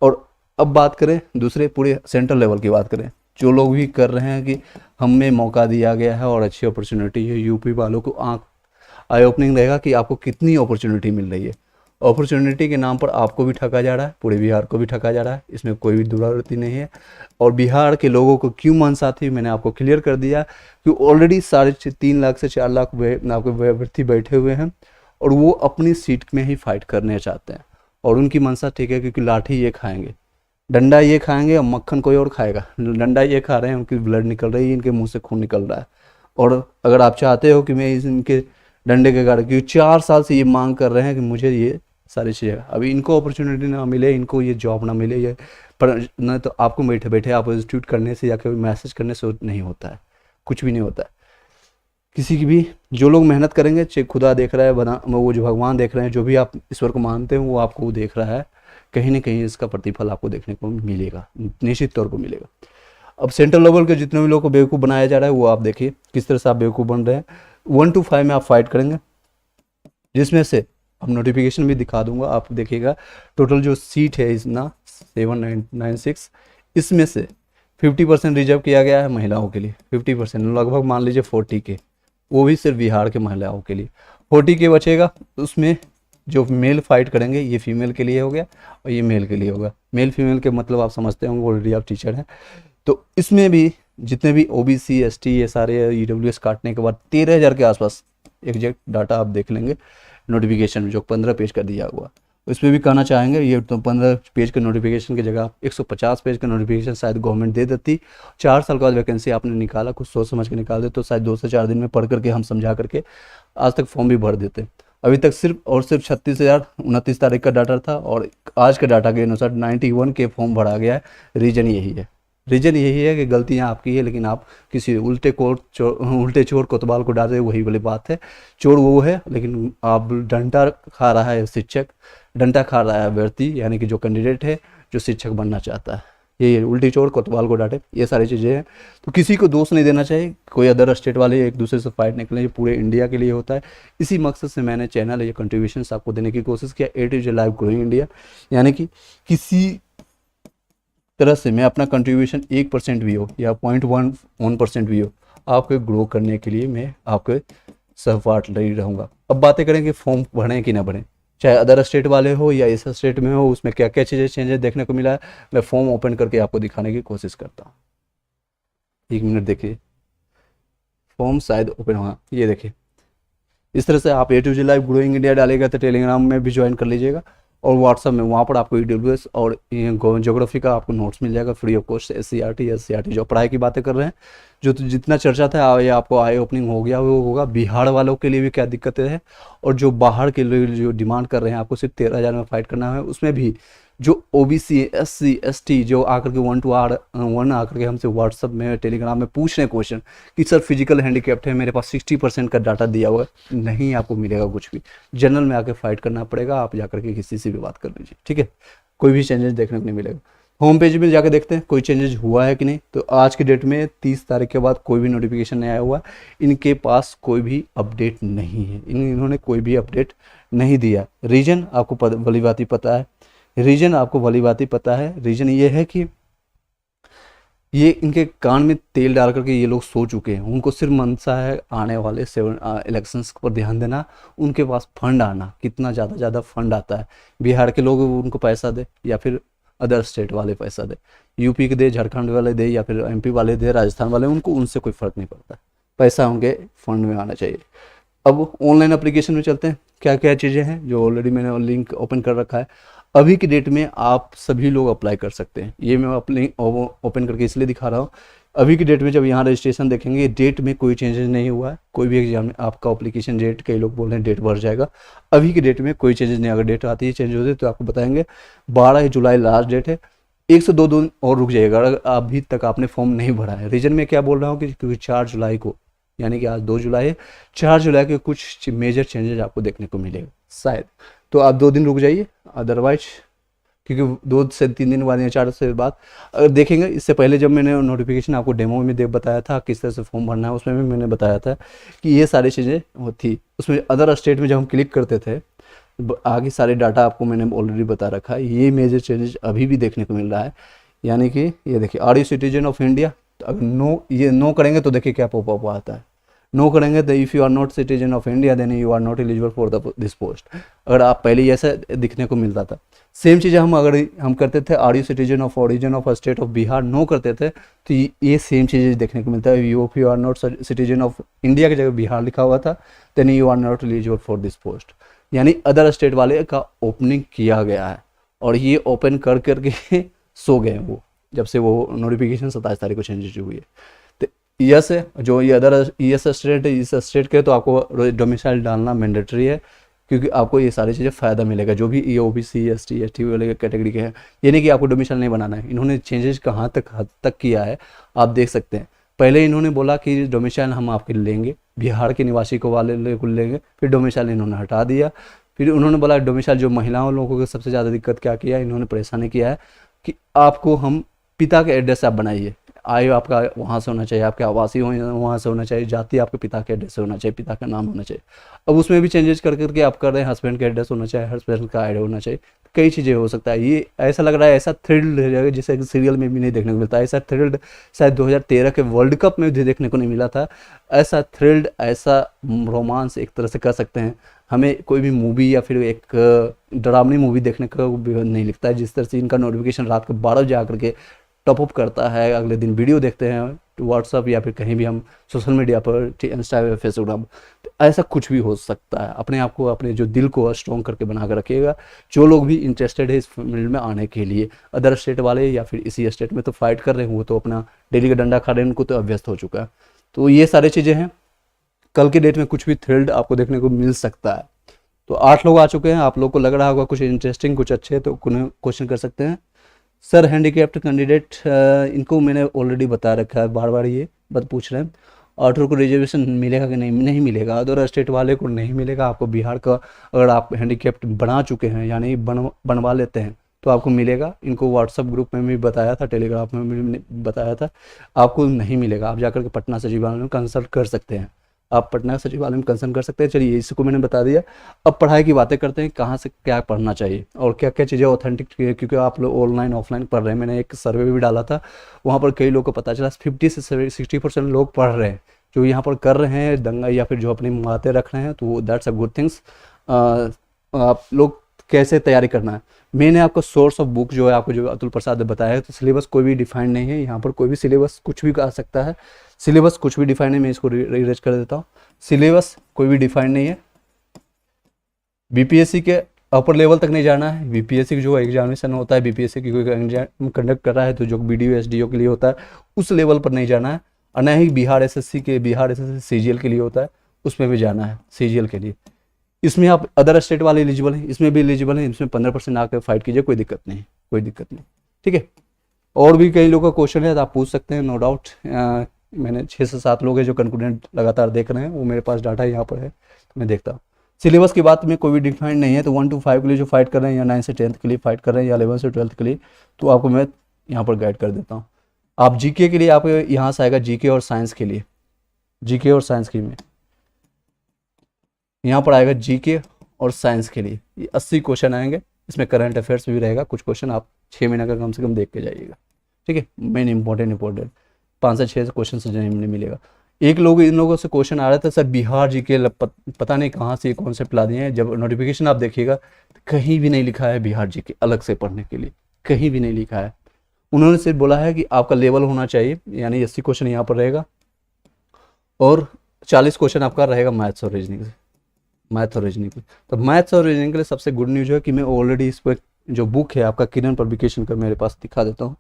और अब बात करें दूसरे पूरे सेंट्रल लेवल की बात करें, जो लोग भी कर रहे हैं कि हमें मौका दिया गया है और अच्छी अपॉर्चुनिटी है, यूपी वालों को आई ओपनिंग रहेगा कि आपको कितनी अपॉर्चुनिटी मिल रही है। अपॉर्चुनिटी के नाम पर आपको भी ठगा जा रहा है, पूरे बिहार को भी ठगा जा रहा है, इसमें कोई भी दुरावृत्ति नहीं है। और बिहार के लोगों को क्यों मनसा थी, मैंने आपको क्लियर कर दिया कि ऑलरेडी 3.5 लाख से 4 लाख आपके अभ्यर्थी बैठे हुए हैं और वो अपनी सीट में ही फाइट करने चाहते हैं। और उनकी मनसा ठीक है, क्योंकि लाठी ये खाएंगे, डंडा ये खाएंगे और मक्खन कोई और खाएगा। डंडा ये खा रहे हैं, उनकी ब्लड निकल रही है, इनके मुंह से खून निकल रहा है। और अगर आप चाहते हो कि मैं इनके डंडे के कारण, क्योंकि 4 साल से ये मांग कर रहे हैं कि मुझे ये सारी चीज़ें, अभी इनको अपॉर्चुनिटी ना मिले, इनको ये जॉब ना मिले, ये पर न तो आपको बैठे बैठे आप इंस्टीट्यूट करने से या कोई मैसेज करने से नहीं होता है, कुछ भी नहीं होता है। किसी की भी, जो लोग मेहनत करेंगे, चाहे खुदा देख रहा है, बना वो जो भगवान देख रहे हैं, जो भी आप ईश्वर को मानते हैं वो आपको देख रहा है, कहीं ना कहीं इसका प्रतिफल आपको देखने को मिलेगा, निश्चित तौर पर मिलेगा। अब सेंट्रल लेवल के जितने भी लोगों को बेवकूफ़ बनाया जा रहा है, वो आप देखिए किस तरह से आप बेवकूफ़ बन रहे हैं। 1 to 5 में आप फाइट करेंगे, जिसमें से अब नोटिफिकेशन भी दिखा दूंगा, आप देखिएगा। टोटल जो सीट है इस ना 796, इसमें से 50% रिजर्व किया गया है महिलाओं के लिए, 50% लगभग मान लीजिए 40 के, वो भी सिर्फ बिहार के महिलाओं के लिए 40 के बचेगा। उसमें जो मेल फाइट करेंगे, ये फीमेल के लिए हो गया और ये मेल के लिए होगा। मेल फीमेल के मतलब आप समझते होंगे, ऑलरेडी आप टीचर हैं। तो इसमें भी जितने भी ओबीसी एसटी ये सारे ईडब्ल्यूएस काटने के बाद 13,000 के आसपास एग्जैक्ट डाटा आप देख लेंगे नोटिफिकेशन में, जो 15 पेज का दिया हुआ। इसमें भी कहना चाहेंगे, ये तो 15 पेज के नोटिफिकेशन की जगह 150 पेज का नोटिफिकेशन शायद गवर्नमेंट दे देती। 4 साल के बाद वैकेंसी आपने निकाला, कुछ सोच समझ के निकाल दे, तो शायद 2 से 4 दिन में पढ़ करके हम समझा करके आज तक फॉर्म भी भर देते। अभी तक सिर्फ 36,000 29 तारीख का डाटा था और आज के डाटा के अनुसार 91 के फॉर्म भरा गया है। रीज़न यही है, रीजन यही है कि गलतियां आपकी है, लेकिन आप किसी उल्टे चोर कोतवाल को डाले, वही वाली बात है। चोर वो है, लेकिन आप डंडा खा रहा है शिक्षक, डंडा खा रहा है व्यक्ति, यानी कि जो कैंडिडेट है जो शिक्षक बनना चाहता है। ये उल्टी चोर कोतवाल को डांटे, ये सारी चीज़ें हैं। तो किसी को दोष नहीं देना चाहिए, कोई अदर स्टेट वाले एक दूसरे से फाइट निकले, ये पूरे इंडिया के लिए होता है। इसी मकसद से मैंने चैनल ये कंट्रीब्यूशंस आपको देने की कोशिश किया, A to Z live growing India, यानी कि किसी तरह से मैं अपना कंट्रीब्यूशन 1% भी हो या 0.1% भी हो, आपको ग्रो करने के लिए मैं आपके सहपाठ नहीं रहूँगा। अब बातें करेंगे फॉर्म भरें कि ना भरें, चाहे अदर स्टेट वाले हो या इस स्टेट में हो, उसमें क्या क्या चीज़ें चेंजेस देखने को मिला है, मैं फॉर्म ओपन करके आपको दिखाने की कोशिश करता हूँ। 1 मिनट देखिए, फॉर्म शायद ओपन हुआ, ये देखिए। इस तरह से आप A to Z live growing India डालेगा तो टेलीग्राम में भी ज्वाइन कर लीजिएगा, और व्हाट्सअप में, वहाँ पर आपको EWS और ज्योग्राफी का आपको नोट्स मिल जाएगा फ्री ऑफ कॉस्ट। SCRT जो पढ़ाई की बातें कर रहे हैं, जो तो जितना चर्चा था ये आपको आई ओपनिंग हो गया, वो होगा। बिहार वालों के लिए भी क्या दिक्कतें हैं, और जो बाहर के लिए जो डिमांड कर रहे हैं आपको सिर्फ 13,000 में फाइट करना है, उसमें भी जो OBC SC ST जो आकर के 1 to R1 आकर के हमसे व्हाट्सअप में टेलीग्राम में पूछ रहे हैं क्वेश्चन कि सर फिजिकल हैंडीकैप्ट है, मेरे पास 60% का डाटा दिया हुआ है, नहीं आपको मिलेगा कुछ भी। जनरल में आके फाइट करना पड़ेगा, आप जाकर के किसी से भी बात कर लीजिए, ठीक है। कोई भी चेंजेस देखने को नहीं मिलेगा। होम पेज में जाकर देखते हैं कोई चेंजेस हुआ है कि नहीं। तो आज की डेट में 30 तारीख के बाद कोई भी नोटिफिकेशन नहीं आया हुआ, इनके पास कोई भी अपडेट नहीं है, इन्होंने कोई भी अपडेट नहीं दिया। रीजन आपको भली भांति पता है, रीजन आपको भली भांति पता है। रीजन ये है कि ये इनके कान में तेल डाल करके ये लोग सो चुके हैं, उनको सिर्फ मनसा है आने वाले 7 इलेक्शंस पर ध्यान देना, उनके पास फंड आना, कितना ज़्यादा फंड आता है, बिहार के लोग उनको पैसा दे या फिर अदर स्टेट वाले पैसा दे, यूपी के दे, झारखंड वाले दे या फिर MP वाले दे, राजस्थान वाले, उनको उनसे कोई फ़र्क नहीं पड़ता, पैसा उनके फंड में आना चाहिए। अब ऑनलाइन एप्लीकेशन में चलते हैं, क्या क्या चीज़ें हैं जो ऑलरेडी मैंने लिंक ओपन कर रखा है। अभी की डेट में आप सभी लोग अप्लाई कर सकते हैं, ये मैं अपने ओपन करके इसलिए दिखा रहा हूँ। अभी की डेट में जब यहाँ रजिस्ट्रेशन देखेंगे, डेट में कोई चेंजेस नहीं हुआ है, कोई भी एग्जाम में आपका एप्लीकेशन डेट, कई लोग बोल रहे हैं डेट बढ़ जाएगा, अभी की डेट में कोई चेंजेस नहीं। अगर डेट आती है चेंज होती है तो आपको बताएंगे। 12 जुलाई लास्ट डेट है, 1 से 2 दिन और रुक जाइएगा अगर अभी तक आपने फॉर्म नहीं भरा है। रीजन में क्या बोल रहा हूँ कि क्योंकि 4 जुलाई को, यानी कि आज 2 जुलाई है, 4 जुलाई के कुछ मेजर चेंजेस आपको देखने को मिलेगा शायद, तो आप 2 दिन रुक जाइए। अदरवाइज क्योंकि 2 से 3 दिन बाद या 4 से बाद अगर देखेंगे, इससे पहले जब मैंने नोटिफिकेशन आपको डेमो में बताया था किस तरह से फॉर्म भरना है, उसमें भी मैंने बताया था कि ये सारी चीज़ें थी। उसमें अदर स्टेट में जब हम क्लिक करते थे, आगे सारे डाटा आपको मैंने ऑलरेडी बता रखा है। ये मेजर चेंजेस अभी भी देखने को मिल रहा है, यानी कि ये देखिए, are you citizen of India, तो अगर नो करेंगे तो देखिए क्या पॉपअप आता है। नो करेंगे तो if you are not citizen of India then you are not eligible for this post. अगर आप पहले ही ऐसा दिखने को मिलता था। सेम चीज़ हम करते थे, are you citizen of origin of state of Bihar, no करते थे तो ये सेम चीज़ें देखने को मिलता है। If you are not citizen of India की जगह बिहार लिखा हुआ था, then you are not eligible for this post, यानी अदर स्टेट वाले का ओपनिंग किया गया है। और ये ओपन कर करके सो गए वो, जब से वो नोटिफिकेशन 27 तारीख को चेंज हुई है। तो यस है, जो ये अदर स्टेट है, इस स्टेट के तो आपको डोमिसाइल डालना मैंडेटरी है, क्योंकि आपको ये सारी चीज़ें फ़ायदा मिलेगा। जो भी ये OBC ST ST वाले कैटेगरी के हैं, ये नहीं कि आपको डोमिसाइल नहीं बनाना है। इन्होंने चेंजेस कहाँ तक हद तक किया है आप देख सकते हैं। पहले इन्होंने बोला कि डोमिसाइल हम आपके लेंगे, बिहार के निवासी को वाले को लेंगे, फिर डोमिसाइल इन्होंने हटा दिया। फिर उन्होंने बोला डोमिसाइल जो महिलाओं लोगों को सबसे ज़्यादा दिक्कत क्या किया, इन्होंने परेशानी किया है कि आपको हम पिता के एड्रेस आप बनाइए, आयु आपका वहाँ से होना चाहिए, आपके आवासीय वहाँ से होना चाहिए, जाति आपके पिता के एड्रेस से होना चाहिए, पिता का नाम होना चाहिए। अब उसमें भी चेंजेस कर करके आप कर रहे हैं, हस्बैंड का एड्रेस होना चाहिए, हस्बैंड का आईडी होना चाहिए, कई चीज़ें हो सकता है। ये ऐसा लग रहा है, ऐसा थ्रिल्ड है जिसे सीरियल में भी नहीं देखने को मिलता। ऐसा थ्रिल्ड शायद 2013 के वर्ल्ड कप में भी देखने को नहीं मिला था। ऐसा थ्रिल्ड, ऐसा रोमांस एक तरह से कह सकते हैं, हमें कोई भी मूवी या फिर एक डरावनी मूवी देखने को नहीं लिखता है। जिस तरह से इनका नोटिफिकेशन रात को 12 बजे आकर के टॉपअप करता है, अगले दिन वीडियो देखते हैं व्हाट्सअप या फिर कहीं भी हम सोशल मीडिया पर, इंस्टा फेसबुक, तो ऐसा कुछ भी हो सकता है। अपने आप को, अपने जो दिल को स्ट्रॉन्ग करके बना कर रखिएगा। जो लोग भी इंटरेस्टेड है इस फील्ड में आने के लिए, अदर स्टेट वाले या फिर इसी स्टेट में तो फाइट कर रहे हैं, वो तो अपना डेली का डंडा खा रहे हैं, उनको तो अभ्यस्त हो चुका है। तो ये सारी चीज़ें हैं। कल के डेट में कुछ भी थ्रिल्ड आपको देखने को मिल सकता है। तो 8 लोग आ चुके हैं। आप लोग को लग रहा होगा कुछ इंटरेस्टिंग, कुछ अच्छे, तो क्वेश्चन कर सकते हैं। सर हैंडीकैप्ड कैंडिडेट, इनको मैंने ऑलरेडी बता रखा है, बार बार ये बात पूछ रहे हैं। ऑटो को रिजर्वेशन मिलेगा कि नहीं? नहीं मिलेगा। अदर स्टेट वाले को नहीं मिलेगा। आपको बिहार का अगर आप हैंडीकैप्ड बना चुके हैं यानी बनवा लेते हैं तो आपको मिलेगा। इनको व्हाट्सअप ग्रुप में भी बताया था, टेलीग्राम में भी बताया था, आपको नहीं मिलेगा। आप जाकर के पटना सचिवालय में कंसल्ट कर सकते हैं, आप पटना सचिवालय में कंसर्न कर सकते हैं। चलिए इसको मैंने बता दिया। अब पढ़ाई की बातें करते हैं, कहाँ से क्या पढ़ना चाहिए और क्या क्या चीज़ें ऑथेंटिक, क्योंकि आप लोग ऑनलाइन ऑफलाइन पढ़ रहे हैं। मैंने एक सर्वे भी डाला था, वहाँ पर कई लोग को पता चला 50 से 60% लोग पढ़ रहे हैं जो यहाँ पर कर रहे हैं दंगा या फिर जो अपनी बातें रख रहे हैं, तो दैट्स अ गुड थिंग्स। आप लोग कैसे तैयारी करना है, मैंने आपको सोर्स ऑफ बुक जो है आपको जो अतुल प्रसाद ने बताया है, तो सिलेबस कोई भी डिफाइंड नहीं है यहाँ पर, कोई भी सिलेबस कुछ भी आ सकता है। सिलेबस कुछ भी डिफाइंड है, मैं इसको रीरेज कर देता हूँ। सिलेबस कोई भी डिफाइंड नहीं है। बीपीएससी के अपर लेवल तक नहीं जाना है। बीपीएससी की जो एग्जामिनेशन होता है, बीपीएससी की कोई कंडक्ट कर रहा है तो जो बीडीओ एसडीओ के लिए होता है उस लेवल पर नहीं जाना है, और न ही बिहार एसएससी सीजीएल के लिए होता है उसमें भी जाना है, सीजीएल के लिए। इसमें आप अदर स्टेट वाले एलिजिबल हैं, इसमें भी एलिजिबल हैं, इसमें 15% आकर फाइट कीजिए, कोई दिक्कत नहीं, कोई दिक्कत नहीं, ठीक है। और भी कई लोगों का क्वेश्चन है तो आप पूछ सकते हैं, नो डाउट। मैंने 6 से 7 लोग हैं जो कंकूडेंट लगातार देख रहे हैं, वो मेरे पास डाटा यहाँ पर है तो मैं देखता हूँ। सिलेबस की बात में कोई भी डिफाइंड नहीं है, तो 1 to 5 के लिए जो फाइट कर रहे हैं या 9 से 10th के लिए फाइट कर रहे हैं या 11 से 12th के लिए, तो आपको मैं यहाँ पर गाइड कर देता हूँ। आप जीके के लिए आप यहाँ से आएगा जीके और साइंस के लिए, जीके और साइंस के में यहाँ पर आएगा जीके और साइंस के लिए ये 80 क्वेश्चन आएंगे। इसमें करंट अफेयर्स भी रहेगा, कुछ क्वेश्चन आप 6 महीने का कम से कम देख के जाइएगा, ठीक है। मेन इंपॉर्टेंट 5 से 6 क्वेश्चन से नहीं मिलेगा। एक लोग इन लोगों से क्वेश्चन आ रहा था, सर बिहार जी के पता नहीं कहाँ से ये कॉन्सेप्ट ला दिए हैं। जब नोटिफिकेशन आप देखिएगा तो कहीं भी नहीं लिखा है बिहार जी के अलग से पढ़ने के लिए, कहीं भी नहीं लिखा है। उन्होंने सिर्फ बोला है कि आपका लेवल होना चाहिए, यानी 80 क्वेश्चन यहाँ पर रहेगा और 40 क्वेश्चन आपका रहेगा मैथ्स और रीजनिंग से, मैथ और रीजनिंग के। तो मैथ्स और रीजनिंग के लिए सबसे गुड न्यूज़ है कि मैं ऑलरेडी इस पर जो बुक है आपका किरण पब्लिकेशन का मेरे पास दिखा देता हूँ।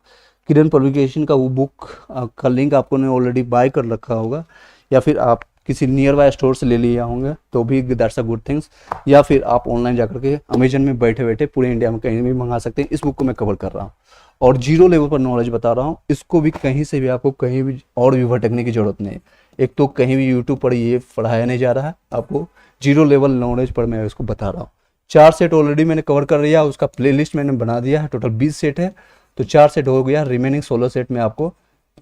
किरण पब्लिकेशन का वो बुक का लिंक आपको ने ऑलरेडी बाय कर रखा होगा, या फिर आप किसी नियर बाय स्टोर से ले लिया होंगे तो भी दैट्स अ गुड थिंग्स, या फिर आप ऑनलाइन जाकर के अमेजन में बैठे बैठे पूरे इंडिया में कहीं भी मंगा सकते हैं। इस बुक को मैं कवर कर रहा हूँ और जीरो लेवल पर नॉलेज बता रहा हूँ। इसको भी कहीं से भी आपको कहीं भी और भी भटकने की जरूरत नहीं है। एक तो कहीं भी यूट्यूब पर ये पढ़ाया नहीं जा रहा है, आपको जीरो लेवल नॉलेज पर मैं इसको बता रहा हूँ। 4 सेट ऑलरेडी मैंने कवर कर लिया, उसका प्लेलिस्ट मैंने बना दिया है। टोटल 20 सेट है, तो 4 सेट हो गया। रिमेनिंग 16 सेट में आपको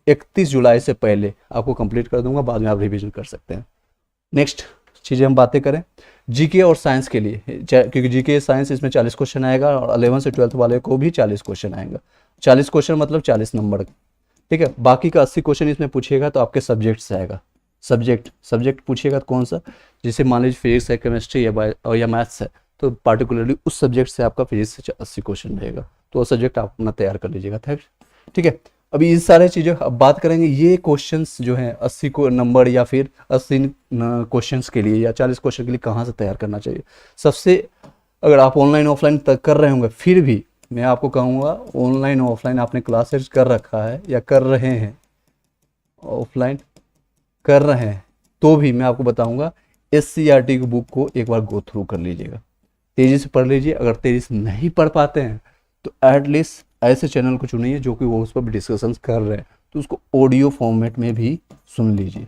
31 जुलाई से पहले आपको कंप्लीट कर दूंगा, बाद में आप रिवीजन कर सकते हैं। नेक्स्ट चीज़ें हम बातें करें जीके और साइंस के लिए, क्योंकि जीके साइंस इसमें 40 क्वेश्चन आएगा और 11 से 12th वाले को भी 40 क्वेश्चन आएगा। 40 क्वेश्चन मतलब 40 नंबर, ठीक है। बाकी का 80 क्वेश्चन इसमें पूछिएगा तो आपके सब्जेक्ट से आएगा। सब्जेक्ट पूछिएगा कौन सा, जैसे मान लीजिए फिजिक्स है, केमिस्ट्री या मैथ्स है, तो पार्टिकुलरली उस सब्जेक्ट से आपका फिजिक्स से 80 क्वेश्चन रहेगा, तो वो सब्जेक्ट आप अपना तैयार कर लीजिएगा, ठीक है। अभी इस सारे चीज़ें अब बात करेंगे। ये क्वेश्चंस जो हैं 80 को नंबर या फिर 80 क्वेश्चंस के लिए या 40 क्वेश्चन के लिए कहाँ से तैयार करना चाहिए। सबसे, अगर आप ऑनलाइन ऑफलाइन कर रहे होंगे, फिर भी मैं आपको कहूँगा ऑनलाइन ऑफलाइन आपने क्लासेस कर रखा है या कर रहे हैं, ऑफलाइन कर रहे हैं, तो भी मैं आपको बताऊंगा SCERT की बुक को एक बार गो थ्रू कर लीजिएगा, तेज़ी से पढ़ लीजिए। अगर तेज़ी से नहीं पढ़ पाते हैं तो एटलीस्ट ऐसे चैनल को चुनिए जो कि वो उस पर भी डिस्कशन कर रहे हैं, तो उसको ऑडियो फॉर्मेट में भी सुन लीजिए।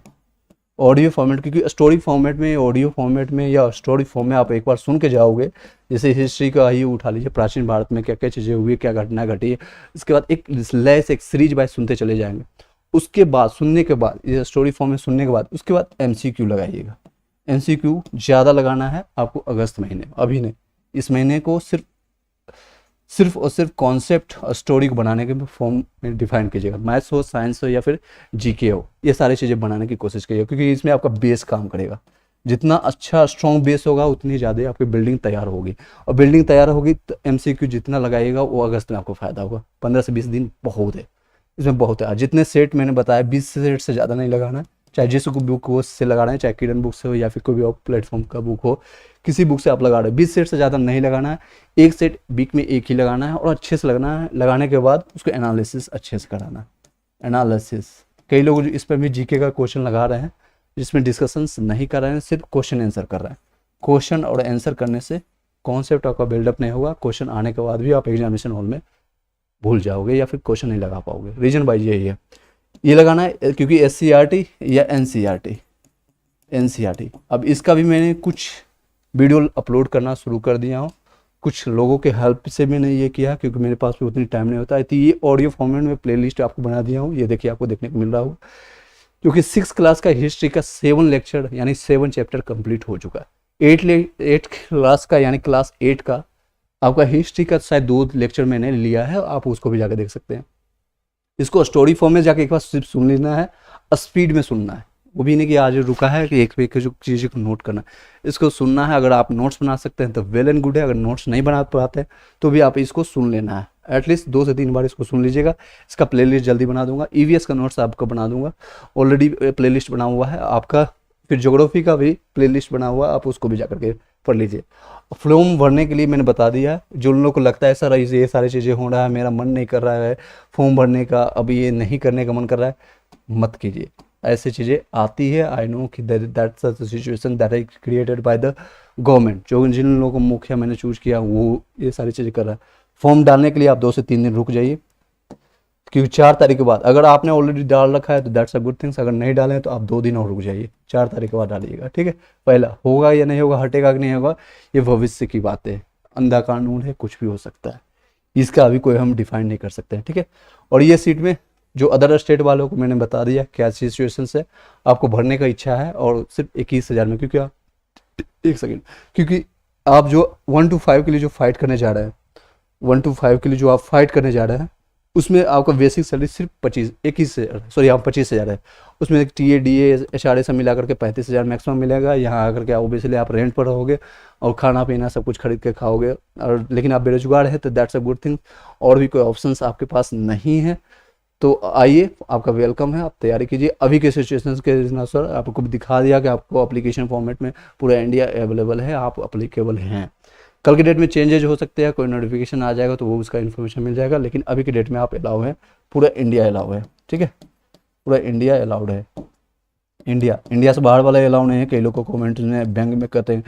ऑडियो फॉर्मेट, क्योंकि स्टोरी फॉर्मेट में, ऑडियो फॉर्मेट में या स्टोरी फॉर्म में आप एक बार सुन के जाओगे, जैसे हिस्ट्री का ही उठा लीजिए, प्राचीन भारत में क्या क्या चीज़ें हुई, क्या घटना घटी है, इसके बाद एक लय से एक सीरीज वाइज सुनते चले जाएंगे। उसके बाद सुनने के बाद, ये स्टोरी फॉर्म में सुनने के बाद उसके बाद MCQ लगाइएगा। MCQ ज़्यादा लगाना है आपको अगस्त महीने, अभी नहीं, इस महीने को सिर्फ और सिर्फ कॉन्सेप्ट और स्टोरी को बनाने के फॉर्म में डिफाइन कीजिएगा। मैथ्स हो, साइंस हो या फिर जीके हो, ये सारी चीज़ें बनाने की कोशिश कीजिएगा, क्योंकि इसमें आपका बेस काम करेगा। जितना अच्छा स्ट्रॉन्ग बेस होगा उतनी ज़्यादा आपकी बिल्डिंग तैयार होगी, और बिल्डिंग तैयार होगी तो MCQ जितना लगाइएगा वो अगस्त में आपको फ़ायदा होगा। 15 से 20 दिन बहुत है, इसमें बहुत है। जितने सेट मैंने बताया 20 सेट से ज़्यादा नहीं लगाना है, चाहे जिस बुक हो से लगाना है, चाहे किरण बुक से हो या फिर कोई भी और प्लेटफॉर्म का बुक हो, किसी बुक से आप लगा रहे हो। 20 सेट से ज़्यादा नहीं लगाना है, एक सेट वीक में एक ही लगाना है और अच्छे से लगाना है। लगाने के बाद उसको एनालिसिस अच्छे से कराना है। एनालिसिस, कई लोग इस पर भी जीके का क्वेश्चन लगा रहे हैं जिसमें डिस्कशंस नहीं कर रहे हैं, सिर्फ क्वेश्चन आंसर कर रहे हैं। क्वेश्चन और आंसर करने से कॉन्सेप्ट आपका बिल्डअप नहीं होगा। क्वेश्चन आने के बाद भी आप एग्जामिनेशन हॉल में भूल जाओगे या फिर क्वेश्चन नहीं लगा पाओगे। रीजन वाइज यही है, ये लगाना है क्योंकि SCERT या NCERT। अब इसका भी मैंने कुछ वीडियो अपलोड करना शुरू कर दिया हूँ, कुछ लोगों के हेल्प से मैंने ये किया क्योंकि मेरे पास भी उतनी टाइम नहीं होता है। तो ये ऑडियो फॉर्मेट में प्लेलिस्ट आपको बना दिया हूँ, ये देखिए आपको देखने को मिल रहा होगा। क्योंकि 6 क्लास का हिस्ट्री का 7 लेक्चर यानी 7 चैप्टर कंप्लीट हो चुका है। 8 क्लास का यानी क्लास 8 का आपका हिस्ट्री का शायद 2 लेक्चर मैंने लिया है, आप उसको भी जाकर देख सकते हैं। इसको स्टोरी फॉर्म में जाके एक बार सिर्फ सुन लेना है, स्पीड में सुनना है, वो भी नहीं कि आज रुका है कि एक पे एक जो चीज़ को नोट करना है, इसको सुनना है। अगर आप नोट्स बना सकते हैं तो वेल एंड गुड है, अगर नोट्स नहीं बना पाते हैं तो भी आप इसको सुन लेना है, एटलीस्ट 2 से 3 बार इसको सुन लीजिएगा। इसका प्लेलिस्ट जल्दी बना दूंगा, EVS का नोट्स आपको बना दूंगा, ऑलरेडी प्लेलिस्ट बना हुआ है आपका। फिर ज्योग्राफी का भी प्लेलिस्ट बना हुआ है, आप उसको भी जाकर के पढ़ लीजिए। फॉर्म भरने के लिए मैंने बता दिया है, जो उन लोगों को लगता है सर ये सारी चीज़ें हो रहा है, मेरा मन नहीं कर रहा है फॉर्म भरने का, अभी ये नहीं करने का मन कर रहा है, मत कीजिए। ऐसी चीज़ें आती है, आई नो कि that's the situation that is created by the government. जो जिन लोगों को मुखिया मैंने चूज किया वो ये सारी चीज़ें कर रहा है। फॉर्म डालने के लिए आप 2 से 3 दिन रुक जाइए, क्योंकि 4 तारीख के बाद अगर आपने ऑलरेडी डाल रखा है तो दैट्स अ गुड थिंग्स, अगर नहीं डाले तो आप 2 दिन और रुक जाइए, 4 तारीख के बाद डालिएगा, ठीक है। पहला होगा या नहीं होगा, हटेगा कि नहीं होगा, ये भविष्य की बात है, अंधा कानून है, कुछ भी हो सकता है, इसका अभी कोई हम डिफाइन नहीं कर सकते हैं, ठीक है। और ये सीट में जो अदर स्टेट वालों को मैंने बता दिया क्या सिचुएशन है, आपको भरने का इच्छा है और सिर्फ 21,000 में, क्योंकि आप एक सेकेंड, क्योंकि आप जो 1 to 5 के लिए जो फाइट करने जा रहे हैं, 1 to 5 के लिए जो आप फाइट करने जा रहे हैं, उसमें आपका बेसिक सैलरी सिर्फ 25,000 है। उसमें TA DA HRA सब मिला करके 35,000 मैक्सिमम मिलेगा। यहाँ आकर के ओबियसली आप रेंट पर रहोगे और खाना पीना सब कुछ खरीद के खाओगे, और लेकिन आप बेरोजगार है तो दैट्स अ गुड थिंग, और भी कोई ऑप्शंस आपके पास नहीं है तो आइए, आपका वेलकम है, आप तैयारी कीजिए। अभी के सिचुएशन के अनुसार आपको दिखा दिया कि आपको एप्लीकेशन फॉर्मेट में पूरा इंडिया अवेलेबल है, आप अप्लीकेबल हैं। कल के डेट में चेंजेज हो सकते हैं, कोई नोटिफिकेशन आ जाएगा तो वो उसका इन्फॉर्मेशन मिल जाएगा, लेकिन अभी के डेट में आप अलाउ है, पूरा इंडिया अलाउ है, ठीक है, पूरा इंडिया अलाउड है। इंडिया से बाहर वाला अलाउ नहीं है। कई लोग को कमेंट में बैंक में करते हैं,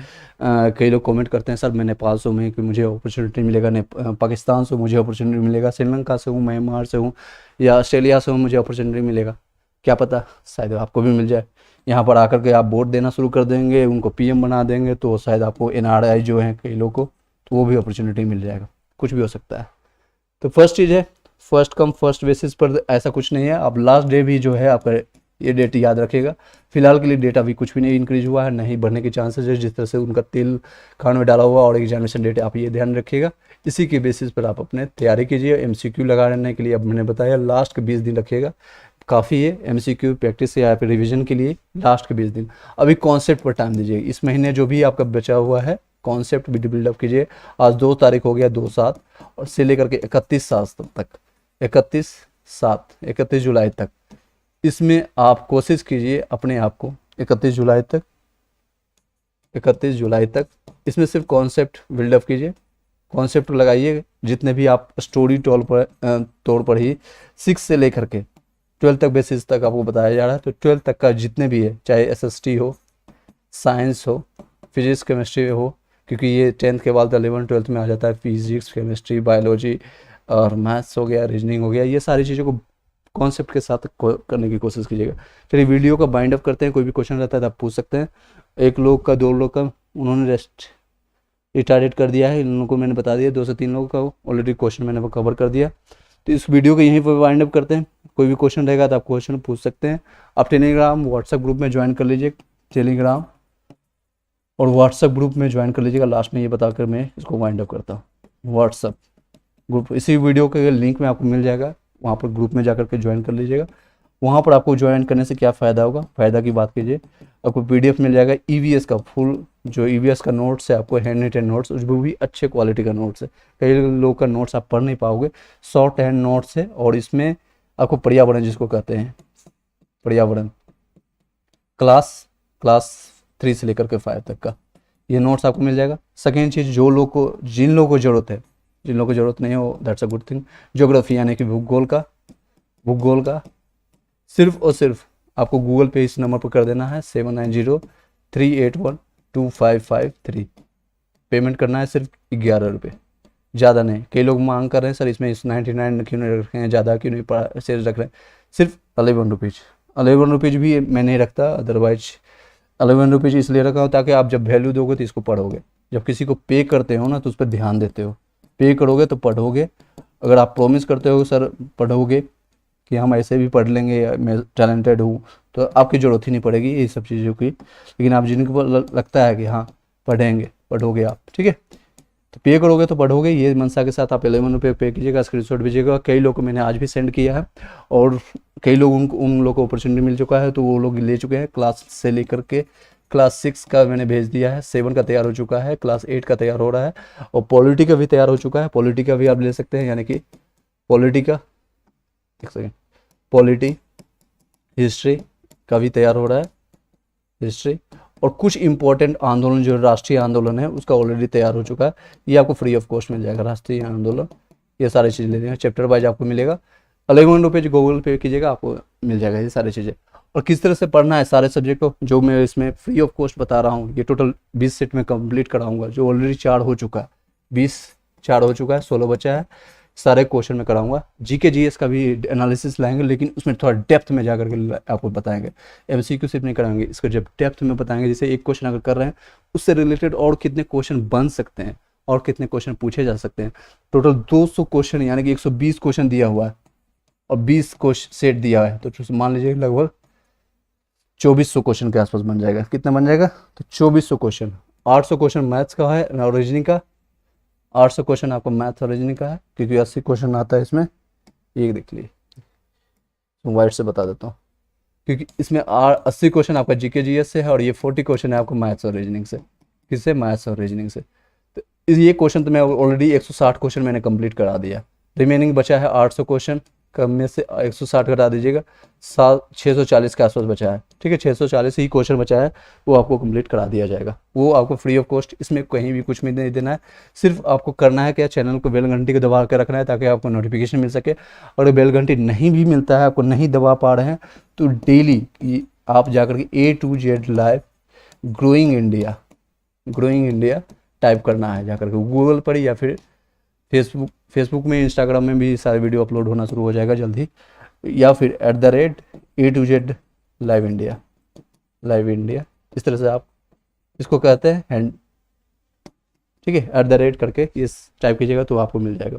कई लोग कमेंट करते हैं सर मैं नेपाल से हूँ कि मुझे अपॉर्चुनिटी मिलेगा, पाकिस्तान से मुझे अपॉर्चुनिटी मिलेगा, श्रीलंका से हूँ, म्यांमार से हूँ या ऑस्ट्रेलिया से हूँ, मुझे अपॉर्चुनिटी मिलेगा। क्या पता शायद आपको भी मिल जाए। यहाँ पर आकर के आप वोट देना शुरू कर देंगे, उनको PM बना देंगे तो शायद आपको NRI जो है कई लोग को, तो वो भी अपॉर्चुनिटी मिल जाएगा, कुछ भी हो सकता है। तो फर्स्ट चीज़ है, फर्स्ट कम फर्स्ट बेसिस पर, ऐसा कुछ नहीं है। अब लास्ट डे भी जो है आपका ये डेट याद रखेगा। फिलहाल के लिए डेट अभी कुछ भी नहीं इंक्रीज हुआ है, नहीं बढ़ने के चांसेस है, जिस तरह से उनका तेल खान में डाला हुआ, और एग्जामिनेशन डेट आप ये ध्यान रखिएगा। इसी के बेसिस पर आप अपने तैयारी कीजिए। MCQ लगाने के लिए अब मैंने बताया लास्ट के 20 दिन रखिएगा, काफ़ी है MCQ प्रैक्टिस या फिर रिवीजन के लिए लास्ट के 20 दिन। अभी कॉन्सेप्ट पर टाइम दीजिए, इस महीने जो भी आपका बचा हुआ है कॉन्सेप्ट भी बिल्डअप कीजिए। आज 2 तारीख हो गया, 2/7 और से लेकर के 31/7 तक, 31 जुलाई तक, इसमें आप कोशिश कीजिए अपने आप को 31 जुलाई तक इसमें सिर्फ कॉन्सेप्ट बिल्डअप कीजिए, कॉन्सेप्ट लगाइए। जितने भी आप स्टोरी तौर पर ही 6 से लेकर के 12 तक बेसिस तक आपको बताया जा रहा है, तो 12 तक का जितने भी है, चाहे SST हो, साइंस हो, फिजिक्स केमिस्ट्री हो, क्योंकि ये 10th के बाद 11th 12th में आ जाता है, फिजिक्स केमिस्ट्री बायोलॉजी और मैथ्स हो गया, रीजनिंग हो गया, ये सारी चीज़ों को कॉन्सेप्ट के साथ करने की कोशिश कीजिएगा। चलिए वीडियो का बाइंड अप करते हैं, कोई भी क्वेश्चन रहता है तो आप पूछ सकते हैं। 1 लोग का 2 लोग का उन्होंने रिटार्डेड कर दिया है, इन लोगों को मैंने बता दिया, 2 से 3 लोगों का ऑलरेडी क्वेश्चन मैंने वो कवर कर दिया। तो इस वीडियो को यहीं पर वाइंड अप करते हैं। कोई भी क्वेश्चन रहेगा तो आप क्वेश्चन पूछ सकते हैं। आप टेलीग्राम व्हाट्सएप ग्रुप में ज्वाइन कर लीजिए, टेलीग्राम और व्हाट्सएप ग्रुप में ज्वाइन कर लीजिएगा। लास्ट में ये बताकर मैं इसको वाइंड अप करता हूँ। व्हाट्सएप ग्रुप इसी वीडियो के लिंक में आपको मिल जाएगा, वहाँ पर ग्रुप में जाकर के ज्वाइन कर लीजिएगा। वहाँ पर आपको ज्वाइन करने से क्या फ़ायदा होगा, फ़ायदा की बात कीजिए, आपको PDF मिल जाएगा EVS का फुल, जो EVS का नोट्स है आपको हैंड रिटन नोट्स, वो भी अच्छे क्वालिटी का नोट्स है। कई लोग का नोट्स आप पढ़ नहीं पाओगे, शॉर्ट हैंड नोट्स है, और इसमें आपको पर्यावरण जिसको कहते हैं, पर्यावरण क्लास 3 से लेकर के 5 तक का ये नोट्स आपको मिल जाएगा। सेकेंड चीज़, जिन लोगों को ज़रूरत है, जिन लोगों को ज़रूरत नहीं हो, that's a good thing. Geography यानी कि भूगोल का सिर्फ और सिर्फ आपको गूगल पे इस नंबर पर कर देना है 7903812553। पेमेंट करना है सिर्फ 11 रुपये, ज़्यादा नहीं। कई लोग मांग कर रहे हैं सर इसमें इस 99 क्यों नहीं रखे हैं, ज़्यादा क्यों नहीं शेयर रख रहे हैं, सिर्फ 11 रुपीज़। 11 रुपीज़ भी मैं नहीं रखता, अदरवाइज 11 रुपीज़ इसलिए रखा हो ताकि आप जब वैल्यू दोगे तो इसको पढ़ोगे। जब किसी को पे करते हो ना तो उस पर ध्यान देते हो, पे करोगे तो पढ़ोगे। अगर आप प्रॉमिस करते हो सर पढ़ोगे कि हम ऐसे भी पढ़ लेंगे या मैं टैलेंटेड हूँ, तो आपकी ज़रूरत ही नहीं पड़ेगी ये सब चीज़ों की। लेकिन आप जिनको लगता है कि हाँ पढ़ेंगे, पढ़ोगे आप, ठीक है, तो पे करोगे तो पढ़ोगे, ये मनसा के साथ आप 11 रुपये पे कीजिएगा, स्क्रीनशॉट भेजिएगा। कई लोगों को मैंने आज भी सेंड किया है और कई लोग उन लोगों को अपॉर्चुनिटी मिल चुका है, तो वो लोग ले चुके हैं। क्लास से लेकर के क्लास 6 का मैंने भेज दिया है, 7 का तैयार हो चुका है, क्लास 8 का तैयार हो रहा है और पॉलिटी का भी तैयार हो चुका है। पॉलिटी का भी आप ले सकते हैं, यानी कि पॉलिटी का, एक सेकेंड, पॉलिटी हिस्ट्री का भी तैयार हो रहा है, हिस्ट्री। और कुछ इंपॉर्टेंट आंदोलन जो राष्ट्रीय आंदोलन है उसका ऑलरेडी तैयार हो चुका है, ये आपको फ्री ऑफ कॉस्ट मिल जाएगा। राष्ट्रीय आंदोलन, ये सारी चीज़ें लेनी है, चैप्टर वाइज आपको मिलेगा। 11 रुपये जो गूगल पे कीजिएगा आपको मिल जाएगा ये सारी चीज़ें। और किस तरह से पढ़ना है सारे सब्जेक्ट को, जो मैं इसमें फ्री ऑफ कॉस्ट बता रहा हूँ, ये टोटल 20 सेट में कंप्लीट कराऊंगा, जो ऑलरेडी 4 हो चुका है, 20 4 हो चुका है, 16 बचा है। सारे क्वेश्चन में कराऊंगा। जीके जीएस का भी एनालिसिस लाएंगे, लेकिन उसमें थोड़ा डेप्थ में जाकर के आपको बताएंगे। एमसीक्यू सिर्फ नहीं कराएंगे, इसको जब डेप्थ में बताएंगे, जैसे एक क्वेश्चन अगर कर रहे हैं उससे रिलेटेड और कितने क्वेश्चन बन सकते हैं और कितने क्वेश्चन पूछे जा सकते हैं। टोटल 200 क्वेश्चन यानी कि 120 क्वेश्चन दिया हुआ है और 20 क्वेश्चन सेट दिया है, तो मान लीजिए लगभग 2400 क्वेश्चन के आसपास बन जाएगा। कितना बन जाएगा, तो 2400 क्वेश्चन। 800 क्वेश्चन मैथ्स का है और रीजनिंग का, 800 क्वेश्चन आपको मैथ और रीजनिंग का है, क्योंकि 80 क्वेश्चन आता है इसमें। ये देख लीजिए, वाइट से बता देता हूँ, क्योंकि इसमें 80 क्वेश्चन आपका जीके जीएस से है और ये 40 क्वेश्चन है आपको मैथ्स और रीजनिंग से। किससे, मैथ्स और रीजनिंग से। तो ये क्वेश्चन तो मैं ऑलरेडी 160 क्वेश्चन मैंने कंप्लीट करा दिया, रिमेनिंग बचा है 800 क्वेश्चन, कम में से 160 घटा दीजिएगा, 640 के आसपास बचा है, ठीक है, 640 ही क्वेश्चन बचा है, वो आपको कंप्लीट करा दिया जाएगा। वो आपको फ्री ऑफ कॉस्ट, इसमें कहीं भी कुछ भी नहीं देना है। सिर्फ आपको करना है क्या, चैनल को बेल घंटी को दबा के रखना है ताकि आपको नोटिफिकेशन मिल सके। और बेल घंटी नहीं भी मिलता है, आपको नहीं दबा पा रहे हैं, तो डेली आप जाकर के A to Z live growing India type करना है जाकर के गूगल पर, या फिर फेसबुक में, इंस्टाग्राम में भी सारे वीडियो अपलोड होना शुरू हो जाएगा जल्दी, या फिर @A to Z live India, इस तरह से आप इसको कहते हैं हैंड, ठीक है, @ करके इस टाइप कीजिएगा तो आपको मिल जाएगा।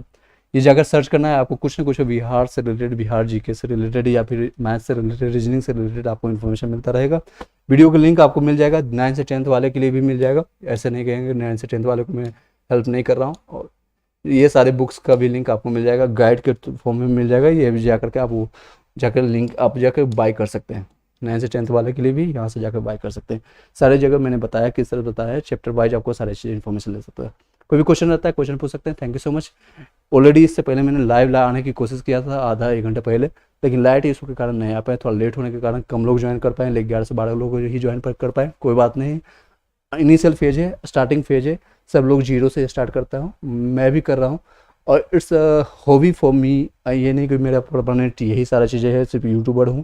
ये जाकर सर्च करना है आपको, कुछ ना कुछ बिहार से रिलेटेड, बिहार जीके से रिलेटेड या फिर मैथ से रिलेटेड, रीजनिंग से रिलेटेड आपको इन्फॉर्मेशन मिलता रहेगा। वीडियो का लिंक आपको मिल जाएगा, 9 से 10th वाले के लिए भी मिल जाएगा। ऐसे नहीं कहेंगे 9 से 10th वाले को मैं हेल्प नहीं कर रहा हूँ। और ये सारे बुक्स का भी लिंक आपको मिल जाएगा, गाइड के फॉर्म में मिल जाएगा। ये भी जाकर के आप वो जाकर लिंक आप जाकर बाय कर सकते हैं। 9 से 10th वाले के लिए भी यहाँ से जाकर बाय कर सकते हैं। सारे जगह मैंने बताया, किस तरह बताया है, चैप्टर वाइज आपको सारी चीज़ इन्फॉर्मेशन ले सकते हैं। कोई भी क्वेश्चन रहता है क्वेश्चन पूछ सकते हैं। Thank you so much. Already इससे पहले मैंने लाइव आने की कोशिश किया था आधा 1 घंटा पहले, लेकिन लाइट इशू के कारण नहीं आ पाए, थोड़ा लेट होने के कारण कम लोग ज्वाइन कर पाए, लेकिन 11 से 12 लोग ही ज्वाइन कर पाए। कोई बात नहीं, इनिशियल फेज है, स्टार्टिंग फेज है, सब लोग जीरो से स्टार्ट करता हूँ, मैं भी कर रहा हूँ। और इट्स हॉबी फॉर मी, ये नहीं कि मेरा परमानेंट यही सारा चीज़ें है, सिर्फ यूट्यूबर हूँ।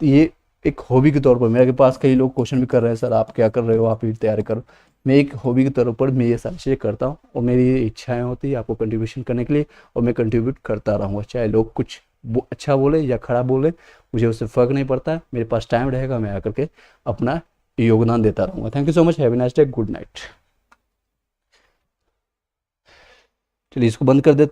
तो ये एक हॉबी के तौर पर, मेरे पास कई लोग क्वेश्चन भी कर रहे हैं, सर आप क्या कर रहे हो, आप भी तैयारी करो। मैं एक हॉबी के तौर पर मैं ये सारी चीज़ें करता हूँ और मेरी ये इच्छाएँ होती है आपको कंट्रीब्यूशन करने के लिए, और मैं कंट्रीब्यूट करता रहूँगा, चाहे लोग कुछ अच्छा बोले या खराब बोले, मुझे उससे फ़र्क नहीं पड़ता है। मेरे पास टाइम रहेगा, मैं आकर के अपना योगदान देता रहूँगा। Thank you so much, have a nice day, good night. चलिए इसको बंद कर देते हैं।